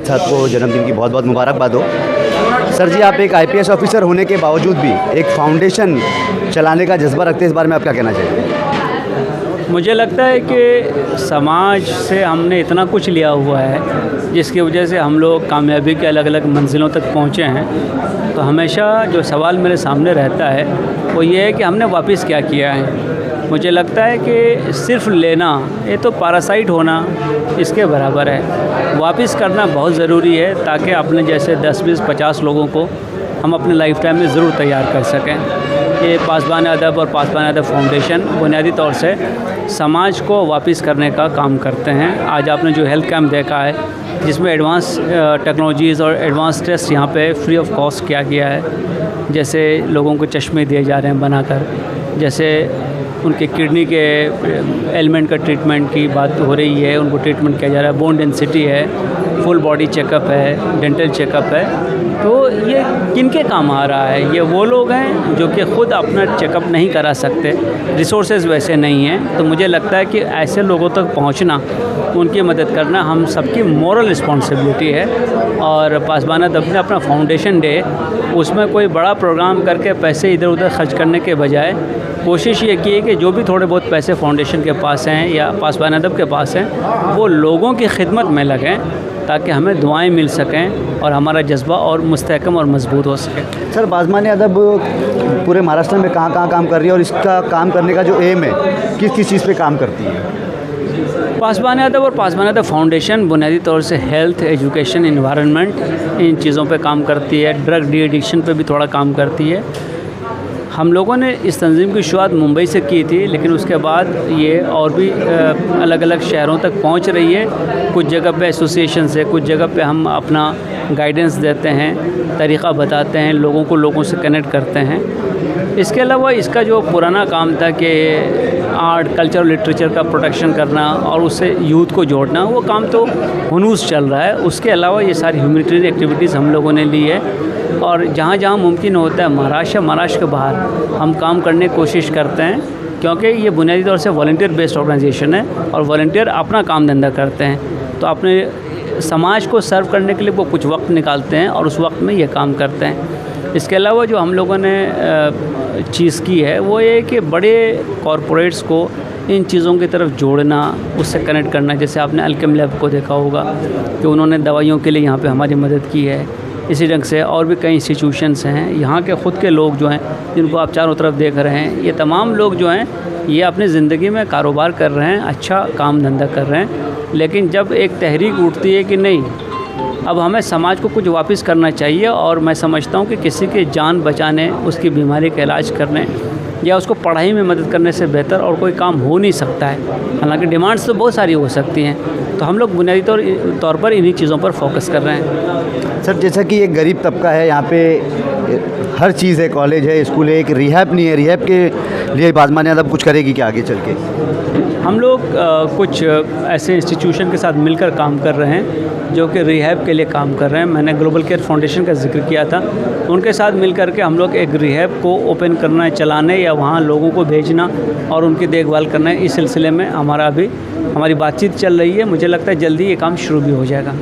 साहब को जन्मदिन की बहुत बहुत मुबारकबाद हो। सर जी, आप एक आईपीएस ऑफिसर होने के बावजूद भी एक फाउंडेशन चलाने का जज्बा रखते हैं, इस बारे में आप क्या कहना चाहिए? मुझे लगता है कि समाज से हमने इतना कुछ लिया हुआ है जिसकी वजह से हम लोग कामयाबी के अलग अलग मंजिलों तक पहुँचे हैं। तो हमेशा जो सवाल मेरे सामने रहता है वो ये है कि हमने वापस क्या किया है। मुझे लगता है कि सिर्फ लेना ये तो पैरासाइट होना इसके बराबर है। वापस करना बहुत ज़रूरी है ताकि अपने जैसे 10, 20, 50 लोगों को हम अपने लाइफ टाइम में ज़रूर तैयार कर सकें। ये पासबान अदब और पासबान अदब फाउंडेशन बुनियादी तौर से समाज को वापस करने का काम करते हैं। आज आपने जो हेल्थ कैंप देखा है जिसमें एडवांस टेक्नोलॉजीज़ और एडवांस टेस्ट यहाँ पे फ्री ऑफ कॉस्ट किया गया है। जैसे लोगों को चश्मे दिए जा रहे हैं बनाकर, जैसे उनके किडनी के एलिमेंट का ट्रीटमेंट की बात हो रही है, उनको ट्रीटमेंट किया जा रहा है। बोन डेंसिटी है, फुल बॉडी चेकअप है, डेंटल चेकअप है। तो ये किनके काम आ रहा है? ये वो लोग हैं जो कि ख़ुद अपना चेकअप नहीं करा सकते, रिसोर्सेज वैसे नहीं हैं। तो मुझे लगता है कि ऐसे लोगों तक पहुंचना, उनकी मदद करना हम सबकी मॉरल रिस्पॉन्सिबिलिटी है। और पासबान अदब ने अपना फाउंडेशन डे, उसमें कोई बड़ा प्रोग्राम करके पैसे इधर उधर खर्च करने के बजाय कोशिश ये की है कि जो भी थोड़े बहुत पैसे फाउंडेशन के पास हैं या पासबान अदब के पास हैं वो लोगों की खिदमत में लगें ताकि हमें दुआएं मिल सकें और हमारा जज्बा और मुस्तहकम और मजबूत हो सके। सर, पासबान अदब पूरे महाराष्ट्र में कहाँ काम कर रही है और इसका काम करने का जो एम है किस किस चीज़ पे काम करती है? पासबान अदब और पासबान अदब फाउंडेशन बुनियादी तौर से हेल्थ, एजुकेशन, इन्वायरमेंट इन चीज़ों पे काम करती है। ड्रग डी एडिक्शन पे भी थोड़ा काम करती है। हम लोगों ने इस तंजीम की शुरुआत मुंबई से की थी, लेकिन उसके बाद ये और भी अलग अलग शहरों तक पहुंच रही है। कुछ जगह पे एसोसिएशन से, कुछ जगह पे हम अपना गाइडेंस देते हैं, तरीक़ा बताते हैं, लोगों से कनेक्ट करते हैं। इसके अलावा इसका जो पुराना काम था कि आर्ट, कल्चर, लिटरेचर का प्रोटेक्शन करना और उससे यूथ को जोड़ना, वो काम तो हुनूस चल रहा है। उसके अलावा ये सारी ह्यूमैनिटेरियन एक्टिविटीज़ हम लोगों ने ली है और जहाँ जहाँ मुमकिन होता है महाराष्ट्र के बाहर हम काम करने की कोशिश करते हैं, क्योंकि ये बुनियादी तौर से वॉलंटियर बेस्ड ऑर्गेनाइजेशन है और वॉलंटियर अपना काम धंधा करते हैं। तो अपने समाज को सर्व करने के लिए वो कुछ वक्त निकालते हैं और उस वक्त में ये काम करते हैं। इसके अलावा जो हम लोगों ने चीज़ की है वो ये कि बड़े कॉरपोरेट्स को इन चीज़ों की तरफ जोड़ना, उससे कनेक्ट करना। जैसे आपने अल्केम लैब को देखा होगा कि उन्होंने दवाइयों के लिए यहाँ पे हमारी मदद की है। इसी ढंग से और भी कई इंस्टीट्यूशंस हैं। यहाँ के ख़ुद के लोग जो हैं जिनको आप चारों तरफ देख रहे हैं, ये तमाम लोग जो हैं ये अपनी ज़िंदगी में कारोबार कर रहे हैं, अच्छा काम धंधा कर रहे हैं। लेकिन जब एक तहरीक उठती है कि नहीं, अब हमें समाज को कुछ वापस करना चाहिए, और मैं समझता हूँ कि किसी की जान बचाने, उसकी बीमारी का इलाज करने या उसको पढ़ाई में मदद करने से बेहतर और कोई काम हो नहीं सकता है। हालांकि डिमांड्स तो बहुत सारी हो सकती हैं, तो हम लोग बुनियादी तौर पर इन्हीं चीज़ों पर फोकस कर रहे हैं। सर, जैसा कि एक गरीब तबका है, यहाँ पे हर चीज़ है, कॉलेज है, स्कूल है, एक रिहैब नहीं है। रिहैब के लिए पासबान अदब कुछ करेगी क्या आगे चल के? हम लोग कुछ ऐसे इंस्टीट्यूशन के साथ मिलकर काम कर रहे हैं जो कि रिहैब के लिए काम कर रहे हैं। मैंने ग्लोबल केयर फाउंडेशन का जिक्र किया था, उनके साथ मिलकर के हम लोग एक रिहैब को ओपन करना, चलाने या वहाँ लोगों को भेजना और उनकी देखभाल करना है। इस सिलसिले में हमारी बातचीत चल रही है। मुझे लगता है जल्दी ये काम शुरू भी हो जाएगा।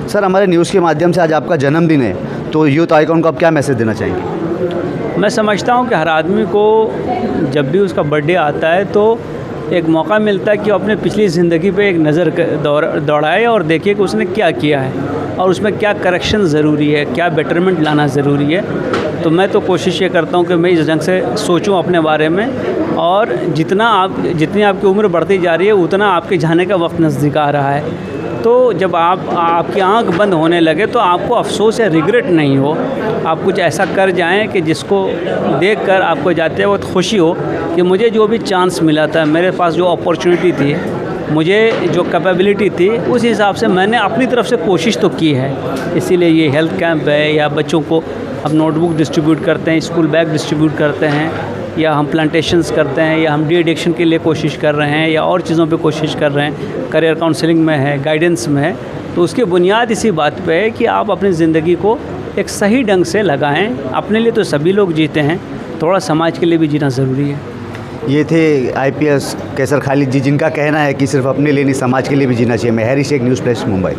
सर, हमारे न्यूज़ के माध्यम से आज आपका जन्मदिन है, तो यूथ आइकॉन को आप क्या मैसेज देना चाहेंगे? मैं समझता हूँ कि हर आदमी को जब भी उसका बर्थडे आता है तो एक मौका मिलता है कि वो अपने पिछली ज़िंदगी पे एक नज़र दौड़ाए और देखे कि उसने क्या किया है और उसमें क्या करेक्शन ज़रूरी है, क्या बेटरमेंट लाना ज़रूरी है। तो मैं तो कोशिश ये करता हूँ कि मैं इस ढंग से सोचूँ अपने बारे में, और जितनी आपकी उम्र बढ़ती जा रही है उतना आपके जाने का वक्त नज़दीक आ रहा है। तो जब आपकी आंख बंद होने लगे तो आपको अफसोस या रिग्रेट नहीं हो, आप कुछ ऐसा कर जाएं कि जिसको देखकर आपको जाते वक्त खुशी हो कि मुझे जो भी चांस मिला था, मेरे पास जो अपॉर्चुनिटी थी, मुझे जो कैपेबिलिटी थी, उस हिसाब से मैंने अपनी तरफ से कोशिश तो की है। इसीलिए ये हेल्थ कैंप है, या बच्चों को हम नोटबुक डिस्ट्रीब्यूट करते हैं, स्कूल बैग डिस्ट्रीब्यूट करते हैं, या हम प्लांटेशंस करते हैं, या हम डी एडिक्शन के लिए कोशिश कर रहे हैं, या और चीज़ों पे कोशिश कर रहे हैं, करियर काउंसलिंग में है, गाइडेंस में है। तो उसकी बुनियाद इसी बात पे है कि आप अपनी ज़िंदगी को एक सही ढंग से लगाएं। अपने लिए तो सभी लोग जीते हैं, थोड़ा समाज के लिए भी जीना ज़रूरी है। ये थे IPS कैसर खालिद जी, जिनका कहना है कि सिर्फ अपने लिए नहीं समाज के लिए भी जीना चाहिए। मैं Harry Shaikh, news press, Mumbai.